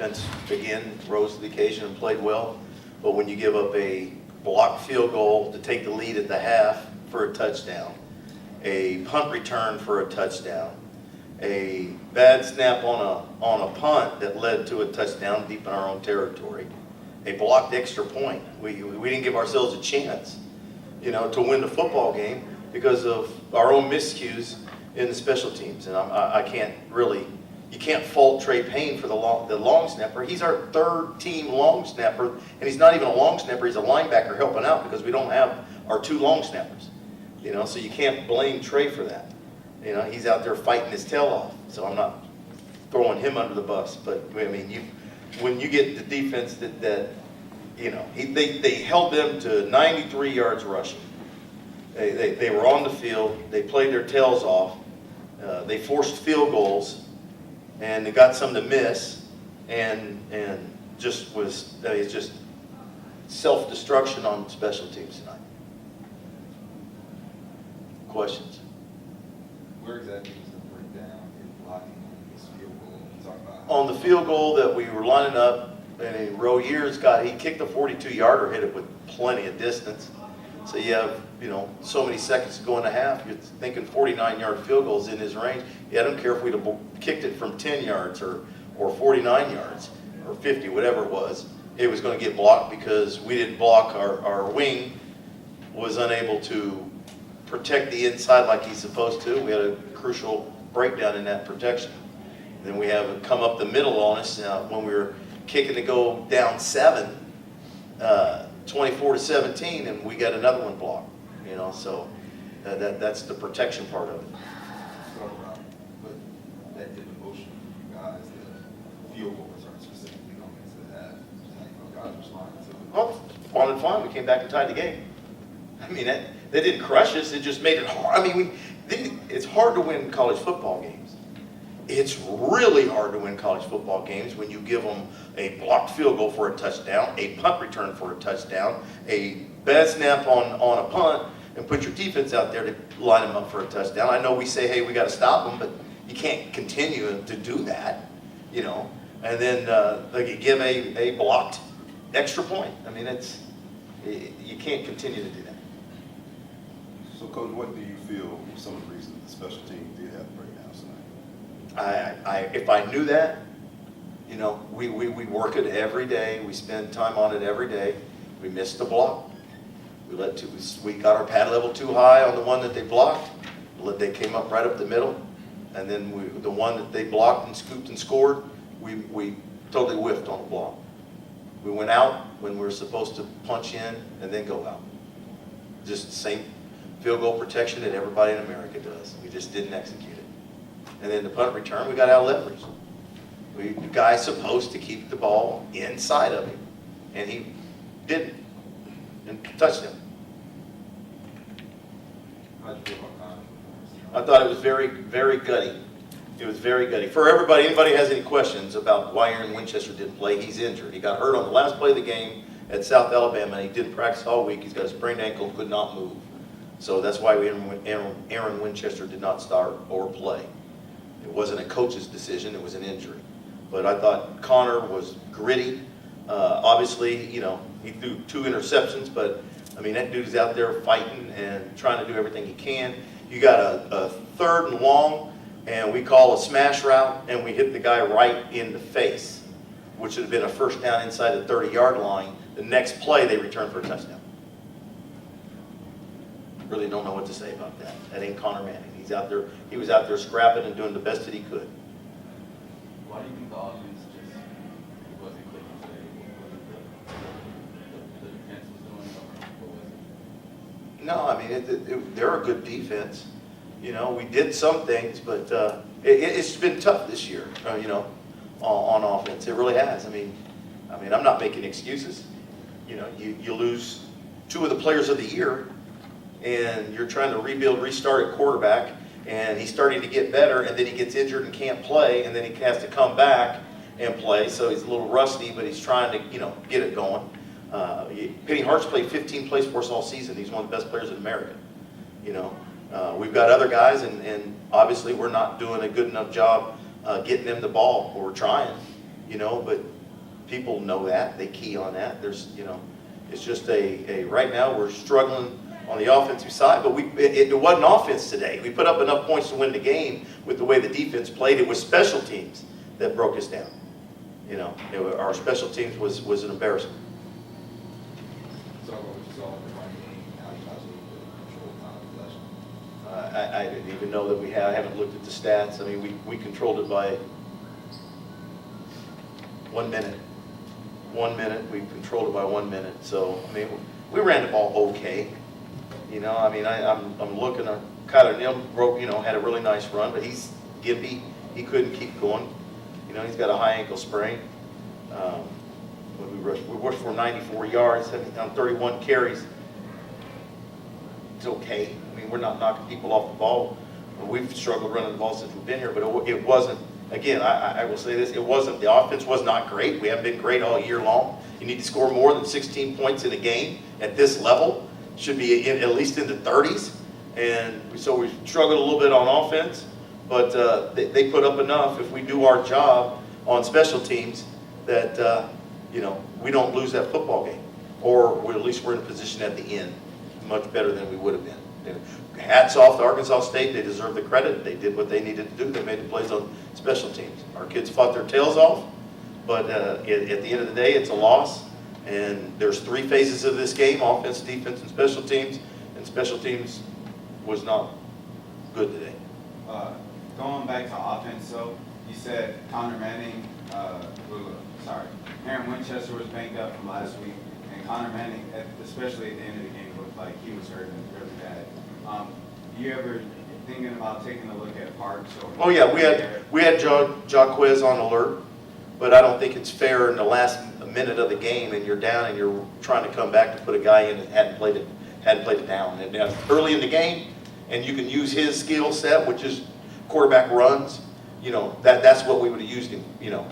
defense, again, rose to the occasion and played well. But when you give up a blocked field goal to take the lead at the half for a touchdown, a punt return for a touchdown, a bad snap on a punt that led to a touchdown deep in our own territory, a blocked extra point. We didn't give ourselves a chance, to win the football game because of our own miscues in the special teams. And I can't really, you can't fault Trey Payne for the long snapper. He's our third team long snapper, and he's not even a long snapper. He's a linebacker helping out because we don't have our two long snappers. So you can't blame Trey for that. He's out there fighting his tail off. So I'm not throwing him under the bus. But I mean, when you get the defense they held them to 93 yards rushing. They were on the field. They played their tails off. They forced field goals, and they got some to miss, and it's just self-destruction on special teams tonight. Questions? Where exactly was the breakdown in blocking on this field goal? You talk about On the field goal that we were lining up, and Roe Years he kicked a 42-yarder, hit it with plenty of distance. So you have, so many seconds to go in the half. You're thinking 49-yard field goals in his range. I don't care if we'd have kicked it from 10 yards or 49 yards or 50, whatever it was going to get blocked because we didn't block. Our wing was unable to protect the inside like he's supposed to. We had a crucial breakdown in that protection. Then we have it come up the middle on us when we were kicking to go down 7, 24-17, and we got another one blocked. So that's the protection part of it. But that did the motion for you guys, the field goal return specifically going into that. How you guys responded to it? Well, fine. We came back and tied the game. I mean, they didn't crush us. It just made it hard. I mean, it's hard to win college football games. It's really hard to win college football games when you give them a blocked field goal for a touchdown, a punt return for a touchdown, a bad snap on a punt, and put your defense out there to line them up for a touchdown. I know we say, hey, we got to stop them, but you can't continue to do that, And then you give a blocked extra point. I mean, you can't continue to do that. So, Coach, what do you feel some of the reasons the special team did have breakdowns tonight? If I knew that, we work it every day. We spend time on it every day. We missed the block. We got our pad level too high on the one that they blocked. They came up right up the middle, and then the one that they blocked and scooped and scored, we totally whiffed on the block. We went out when we were supposed to punch in and then go out. Just the same field goal protection that everybody in America does. We just didn't execute it. And then the punt return, we got out leveraged. The guy's supposed to keep the ball inside of him, and he didn't, and touched him. How did you feel about Connor's performance? I thought it was very, very gutty. It was very gutty. For everybody, anybody has any questions about why Aaron Winchester didn't play, he's injured. He got hurt on the last play of the game at South Alabama, and he didn't practice all week. He's got a sprained ankle, could not move. So that's why Aaron Winchester did not start or play. It wasn't a coach's decision, it was an injury. But I thought Connor was gritty. Obviously, he threw 2 interceptions, but I mean, that dude's out there fighting and trying to do everything he can. You got a 3rd and long, and we call a smash route, and we hit the guy right in the face, which would have been a first down inside the 30-yard line. The next play, they return for a touchdown. Really don't know what to say about that. That ain't Connor Manning. He was out there scrapping and doing the best that he could. Why do you think the offense just wasn't clicking today? The defense was doing, or was it? No, I mean, they're a good defense. We did some things, but it's been tough this year, on offense. It really has. I mean, I'm not making excuses. You lose 2 of the players of the year, and you're trying to restart at quarterback, and he's starting to get better, and then he gets injured and can't play, and then he has to come back and play, so he's a little rusty, but he's trying to, get it going. Penny Hart's played 15 plays for us all season. He's one of the best players in America. We've got other guys, and obviously we're not doing a good enough job getting them the ball. We're trying, but people know that, they key on that. There's, it's just right now we're struggling on the offensive side, but it wasn't offense today. We put up enough points to win the game with the way the defense played. It was special teams that broke us down. Our special teams was an embarrassment. So what you saw in the running game, how you guys were able to control time of possession? I didn't even know that I haven't looked at the stats. I mean, we controlled it by 1 minute. 1 minute, we controlled it by 1 minute. So, I mean, we ran the ball okay. I'm looking at Kyler Neal broke, had a really nice run, but he's gimpy. He couldn't keep going. He's got a high ankle sprain. When we rushed for 94 yards on 31 carries. It's okay. I mean, we're not knocking people off the ball. We've struggled running the ball since we've been here, but it wasn't. Again, I will say this: the offense was not great. We haven't been great all year long. You need to score more than 16 points in a game at this level. Should be at least in the 30s, and so we struggled a little bit on offense. But they put up enough. If we do our job on special teams, that we don't lose that football game, or at least we're in a position at the end much better than we would have been. Hats off to Arkansas State. They deserve the credit. They did what they needed to do. They made the plays on special teams. Our kids fought their tails off, but at the end of the day, it's a loss. And there's 3 phases of this game: offense, defense, and special teams. And special teams was not good today. Going back to offense, so you said Connor Manning, Aaron Winchester was banged up from last week, and Connor Manning, especially at the end of the game, looked like he was hurting really bad. You ever thinking about taking a look at Parks? Oh yeah, we had Jaquez on alert, but I don't think it's fair in the last minute of the game and you're down and you're trying to come back to put a guy in that hadn't played it down. And early in the game, and you can use his skill set, which is quarterback runs. That's what we would have used him,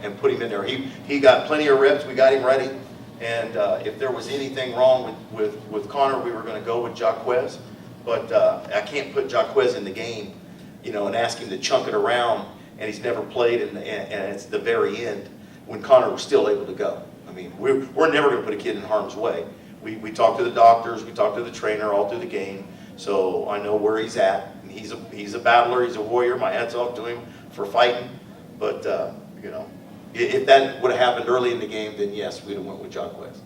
and put him in there. He got plenty of reps. We got him ready. And if there was anything wrong with Connor, we were going to go with Jaquez. But I can't put Jaquez in the game, and ask him to chunk it around, and he's never played, and it's the very end when Connor was still able to go. I mean, we're never going to put a kid in harm's way. We talked to the doctors, we talked to the trainer all through the game, so I know where he's at. And he's a battler, he's a warrior. My hat's off to him for fighting. But if that would have happened early in the game, then yes, we'd have went with Jaquez.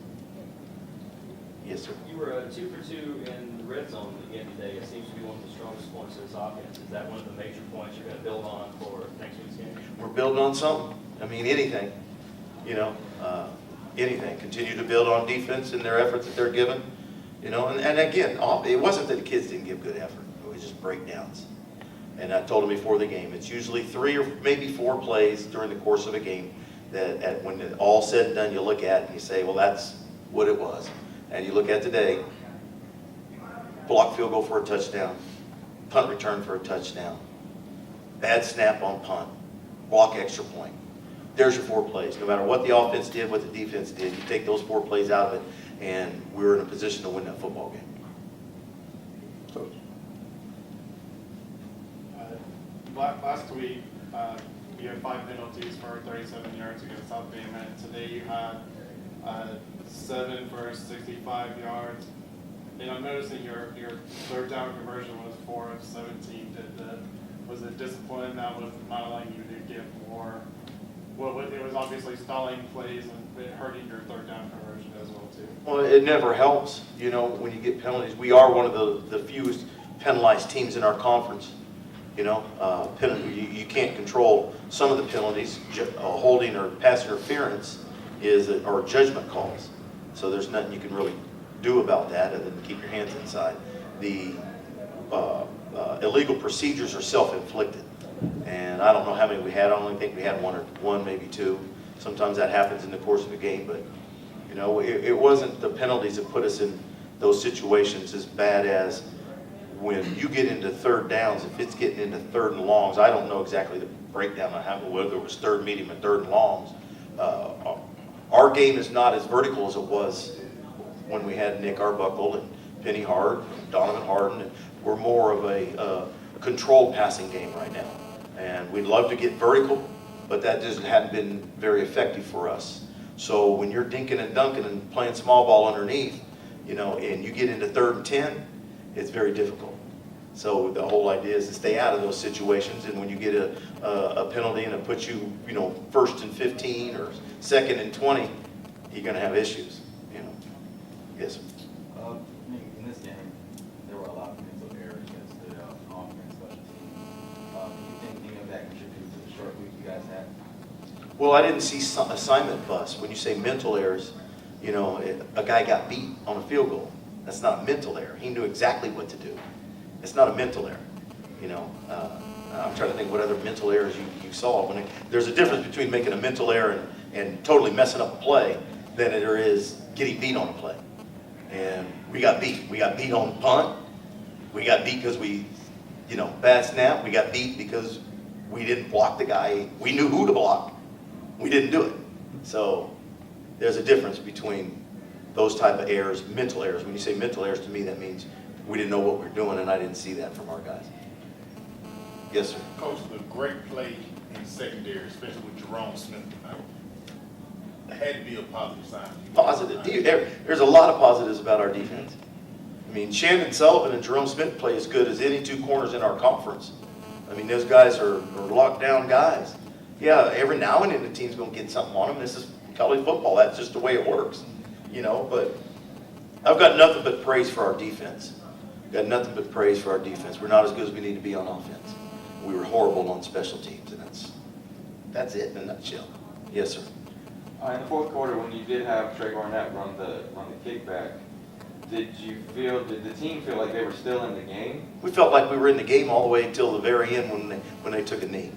Yes, sir. You were 2 for 2 in the red zone again today. It seems to be one of the strongest points of this offense. Is that one of the major points you're going to build on for next week's game? We're building on something. I mean, anything. Anything. Continue to build on defense and their efforts that they're giving. And again, it wasn't that the kids didn't give good effort. It was just breakdowns. And I told them before the game, it's usually 3 or maybe 4 plays during the course of a game that when it's all said and done, you look at and you say, well, that's what it was. And you look at today, block field goal for a touchdown, punt return for a touchdown, bad snap on punt, block extra point. There's your 4 plays. No matter what the offense did, what the defense did, you take those 4 plays out of it, and we were in a position to win that football game. Coach. Last week, you had 5 penalties for 37 yards against South Bama. Today you had 7 for 65 yards. And I'm noticing your 3rd down conversion was 4 of 17. Was it discipline that was not allowing you to get more? Well, it was obviously stalling plays and hurting your 3rd down conversion as well too. Well, it never helps, when you get penalties. We are one of the fewest penalized teams in our conference. You can't control some of the penalties. Holding or pass interference are judgment calls. So there's nothing you can really do about that other than keep your hands inside. The illegal procedures are self-inflicted. And I don't know how many we had. I only think we had one, maybe 2. Sometimes that happens in the course of the game, but it wasn't the penalties that put us in those situations as bad as when you get into 3rd downs. If it's getting into 3rd and longs, I don't know exactly the breakdown on whether it was 3rd, medium, and 3rd and longs. Our game is not as vertical as it was when we had Nick Arbuckle and Penny Hart, and Donovan Harden. And we're more of a controlled passing game right now. And we'd love to get vertical, but that just hadn't been very effective for us. So when you're dinking and dunking and playing small ball underneath, you know, and you get into 3rd and 10, it's very difficult. So the whole idea is to stay out of those situations, and when you get a penalty and it puts you, you know, 1st and 15 or 2nd and 20, you're going to have issues, you know. Yes, sir. I mean, in this game, there were a lot of mental errors that stood out on offense, special teams. Do you think any of that contributed to the short week you guys had? Well, I didn't see assignment bust. When you say mental errors, you know, a guy got beat on a field goal. That's not a mental error. He knew exactly what to do. It's not a mental error, you know. I'm trying to think what other mental errors you saw. There's a difference between making a mental error and totally messing up a play than there is getting beat on a play. And we got beat. We got beat on punt. We got beat because we, you know, bad snap. We got beat because we didn't block the guy. We knew who to block. We didn't do it. So there's a difference between those type of errors, mental errors. When you say mental errors, to me that means we didn't know what we were doing, and I didn't see that from our guys. Yes, sir. Coach, the great play in secondary, especially with Jerome Smith tonight, had to be a positive sign. Positive. There's a lot of positives about our defense. I mean, Shannon Sullivan and Jerome Smith play as good as any 2 corners in our conference. I mean, those guys are locked down guys. Yeah, every now and then the team's going to get something on them. This is college football. That's just the way it works, you know. But I've got nothing but praise for our defense. Got nothing but praise for our defense. We're not as good as we need to be on offense. We were horrible on special teams, and that's it in a nutshell. Yes, sir. In the 4th quarter, when you did have Trey Barnett run the kickback, did the team feel like they were still in the game? We felt like we were in the game all the way until the very end when they took a knee.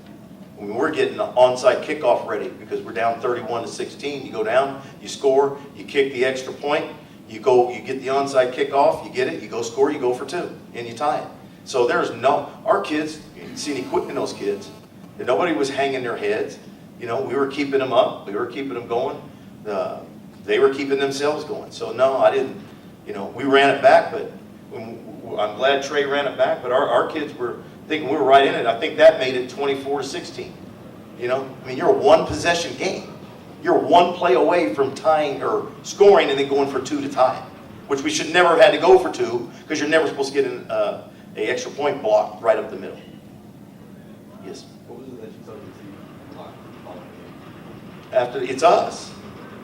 When we're getting the onside kickoff ready because we're down 31-16, you go down, you score, you kick the extra point, you get the onside kickoff, you get it, you go score, you go for 2, and you tie it. So our kids, you didn't see any quitting in those kids. Nobody was hanging their heads. You know, we were keeping them up, we were keeping them going. They were keeping themselves going. So no, I didn't, you know, we ran it back, but I'm glad Trey ran it back, but our kids were thinking we were right in it. I think that made it 24-16. You know, I mean, you're a 1-possession game. You're 1 play away from tying or scoring and then going for 2 to tie it, which we should never have had to go for 2 because you're never supposed to get an extra point blocked right up the middle. Yes. What was it that you told your team blocked the game? After it's us.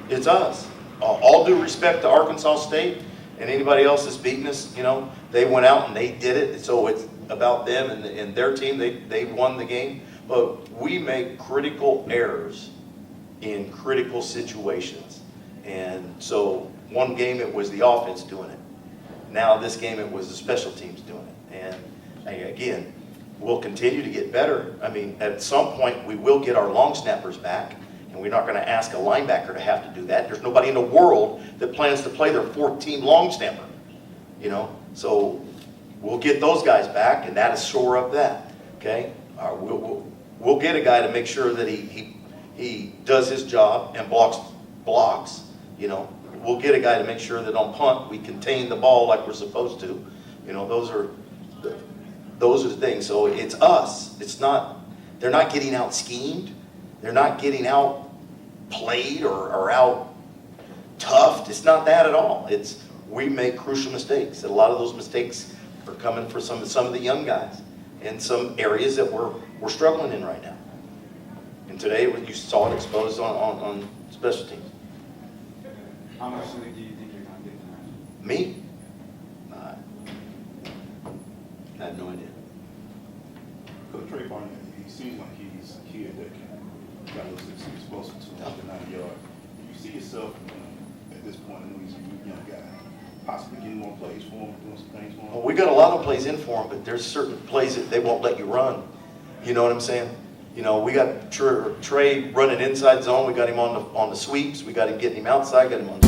It's us. All due respect to Arkansas State and anybody else that's beating us, you know, they went out and they did it. So it's about them and their team. They won the game. But we make critical errors in critical situations. And so one game it was the offense doing it. Now this game it was the special teams doing it. And again, we'll continue to get better. I mean, at some point we will get our long snappers back. And we're not going to ask a linebacker to have to do that. There's nobody in the world that plans to play their 14 long snapper, you know. So we'll get those guys back, and that'll shore up that. Okay, we'll get a guy to make sure that he does his job and blocks. You know, we'll get a guy to make sure that on punt we contain the ball like we're supposed to. You know, those are the things. So it's us. It's not. They're not getting out schemed. They're not getting out played or out toughed. It's not that at all. It's we make crucial mistakes. And a lot of those mistakes are coming for some of the young guys in some areas that we're struggling in right now. And today you saw it exposed on special teams. How much sleep do you think you're going to get tonight? Me? I have no idea. Coach Trey Barnett, he seems like he's a kid that got a little explosive to 190 yards. Do you see yourself at this point, when he's a young guy, possibly getting more plays for him, doing some things for him? Well, we got a lot of plays in for him, but there's certain plays that they won't let you run. You know what I'm saying? You know, we got Trey running inside zone. We got him on the sweeps. We got him getting him outside. Got him on